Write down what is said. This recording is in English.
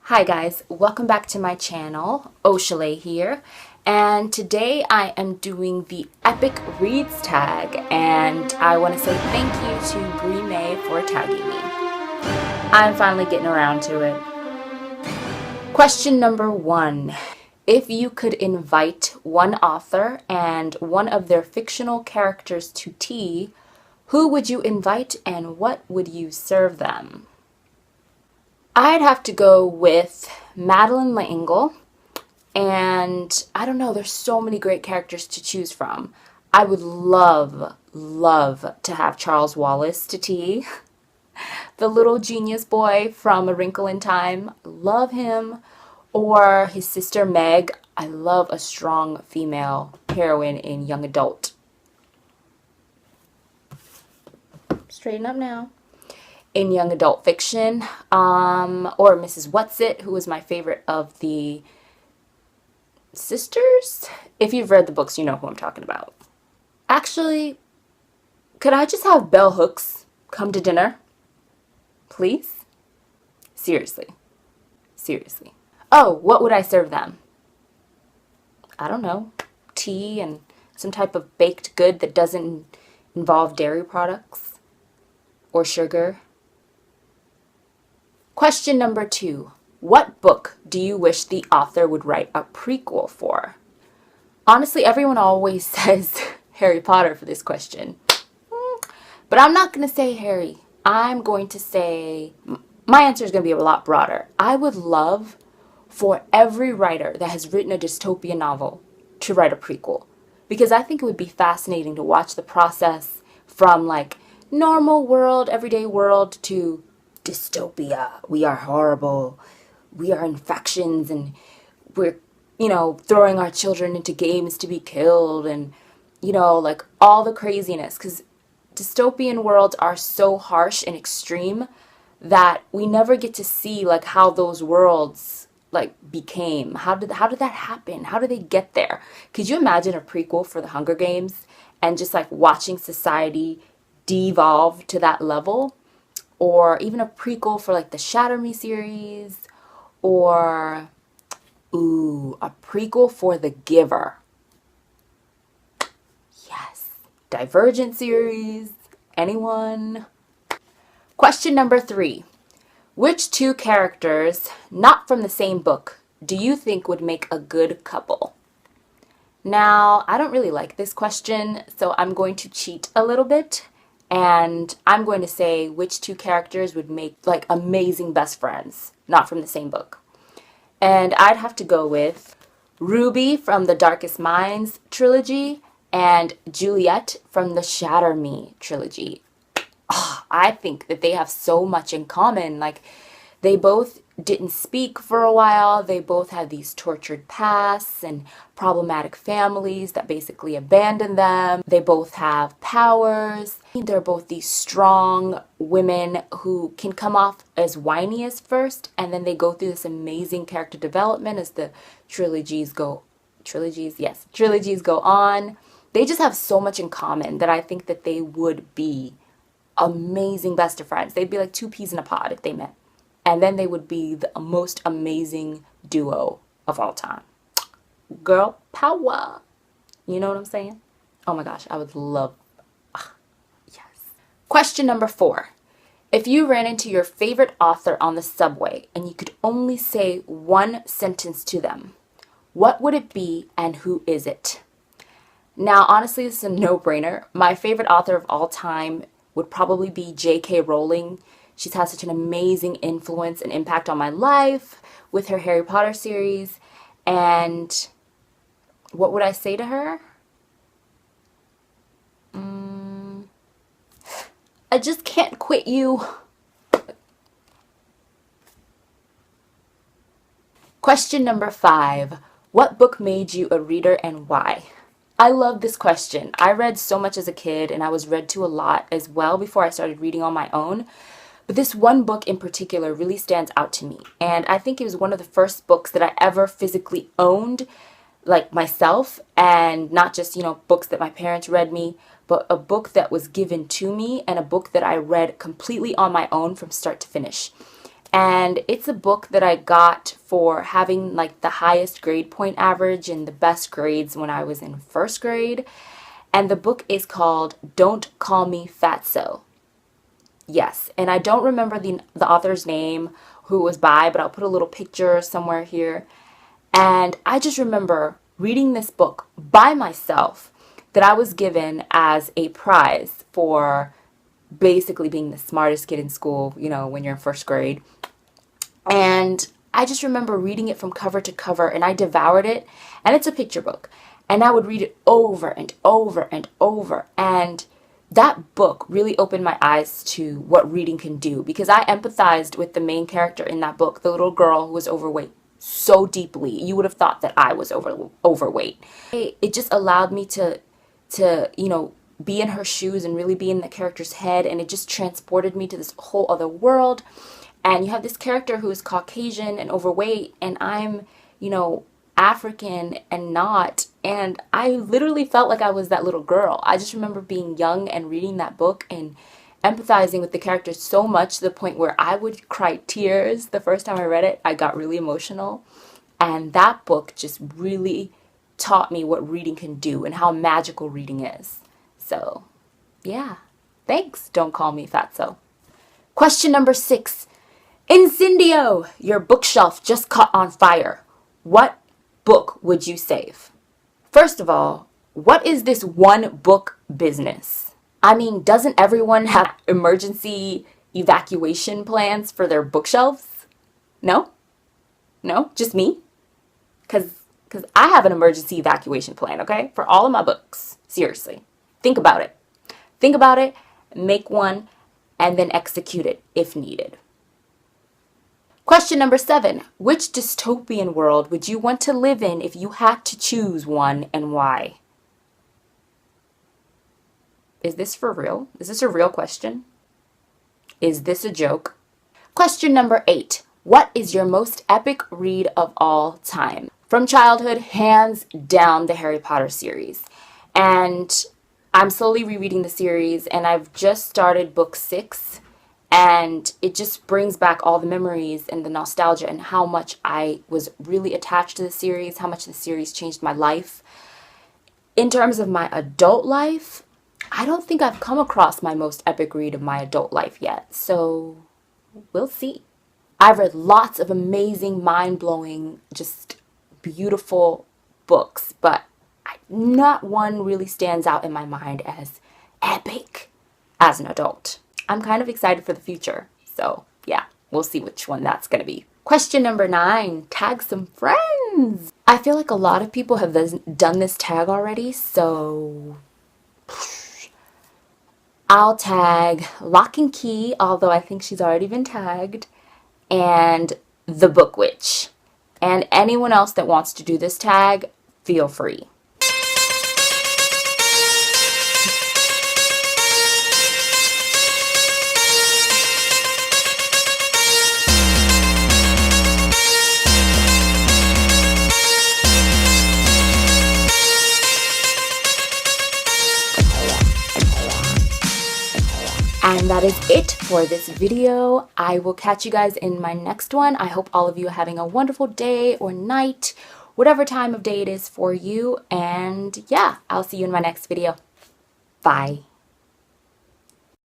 Hi guys, welcome back to my channel. xoxo here, and today I am doing the epic reads tag, and I want to say thank you to Brie May for tagging me. I'm finally getting around to it. Question number 1. If you could invite one author and one of their fictional characters to tea, who would you invite and what would you serve them? I'd have to go with Madeline L'Engle, and I don't know, there's so many great characters to choose from. I would love to have Charles Wallace to tea. The little genius boy from A Wrinkle in Time, love him. Or his sister Meg, I love a strong female heroine in young adult. Straighten up now. In young adult fiction, or Mrs. Whatsit, who was my favorite of the sisters. If you've read the books, you know who I'm talking about. Actually, could I just have Bell Hooks come to dinner? Please? Seriously. Seriously. Oh, what would I serve them? I don't know. Tea and some type of baked good that doesn't involve dairy products or sugar. Question number 2. What book do you wish the author would write a prequel for? Honestly, everyone always says Harry Potter for this question. But I'm not going to say Harry. I'm going to say, my answer is going to be a lot broader. I would love for every writer that has written a dystopian novel to write a prequel. Because I think it would be fascinating to watch the process from like normal world, everyday world to dystopia. We are horrible. We are infections and we're, throwing our children into games to be killed and, like all the craziness. Because dystopian worlds are so harsh and extreme that we never get to see like how those worlds like became. How did that happen? How did they get there? Could you imagine a prequel for the Hunger Games and just like watching society devolve to that level? Or even a prequel for like the Shatter Me series, or a prequel for The Giver. Yes. Divergent series. Anyone? Question number 3. Which 2 characters, not from the same book, do you think would make a good couple? Now, I don't really like this question, so I'm going to cheat a little bit. And I'm going to say which 2 characters would make like amazing best friends, not from the same book. And I'd have to go with Ruby from the Darkest Minds trilogy and Juliet from the Shatter Me trilogy. Oh, I think that they have so much in common. Like, they both didn't speak for a while. They both had these tortured pasts and problematic families that basically abandoned them. They both have powers. They're both these strong women who can come off as whiny as first, and then they go through this amazing character development as the trilogies go on. They just have so much in common that I think that they would be amazing best of friends. They'd be like 2 peas in a pod if they met. And then they would be the most amazing duo of all time. Girl power. You know what I'm saying? Oh my gosh, I would love. Yes. Question number 4. If you ran into your favorite author on the subway and you could only say one sentence to them, what would it be and who is it? Now, honestly, this is a no-brainer. My favorite author of all time would probably be J.K. Rowling. She's had such an amazing influence and impact on my life with her Harry Potter series. And what would I say to her? I just can't quit you. Question number 5. What book made you a reader and why? I love this question. I read so much as a kid and I was read to a lot as well before I started reading on my own. But this one book in particular really stands out to me. And I think it was one of the first books that I ever physically owned, like myself, and not just, books that my parents read me, but a book that was given to me and a book that I read completely on my own from start to finish. And it's a book that I got for having like the highest grade point average and the best grades when I was in first grade. And the book is called Don't Call Me Fatso. Yes, and I don't remember the author's name, who it was by, but I'll put a little picture somewhere here. And I just remember reading this book by myself that I was given as a prize for basically being the smartest kid in school, you know, when you're in first grade. And I just remember reading it from cover to cover, and I devoured it. And it's a picture book. And I would read it over and over and over. And that book really opened my eyes to what reading can do, because I empathized with the main character in that book, the little girl who was overweight, so deeply. You would have thought that I was overweight. It just allowed me to you know, be in her shoes and really be in the character's head, and it just transported me to this whole other world. And you have this character who is Caucasian and overweight, and I'm, you know, African and not. And I literally felt like I was that little girl. I just remember being young and reading that book and empathizing with the characters so much to the point where I would cry tears the first time I read it. I got really emotional. And that book just really taught me what reading can do and how magical reading is. So, yeah. Thanks, Don't Call Me Fatso. Question number 6. Incendio! Your bookshelf just caught on fire. What book would you save? First of all, what is this one book business? I mean, doesn't everyone have emergency evacuation plans for their bookshelves? No? No? Just me? Because I have an emergency evacuation plan, okay? For all of my books. Seriously. Think about it. Think about it, make one, and then execute it if needed. Question number 7. Which dystopian world would you want to live in if you had to choose one, and why? Is this for real? Is this a real question? Is this a joke? Question number 8. What is your most epic read of all time? From childhood, hands down, the Harry Potter series. And I'm slowly rereading the series, and I've just started book 6. And it just brings back all the memories and the nostalgia and how much I was really attached to the series, how much the series changed my life. In terms of my adult life, I don't think I've come across my most epic read of my adult life yet. So we'll see. I've read lots of amazing, mind-blowing, just beautiful books, but not one really stands out in my mind as epic as an adult. I'm kind of excited for the future. So yeah, we'll see which one that's going to be. Question number 9, tag some friends. I feel like a lot of people have done this tag already, so I'll tag Lock and Key, although I think she's already been tagged, and the Book Witch. And anyone else that wants to do this tag, feel free. And that is it for this video. I will catch you guys in my next one. I hope all of you are having a wonderful day or night, whatever time of day it is for you. And yeah, I'll see you in my next video. Bye.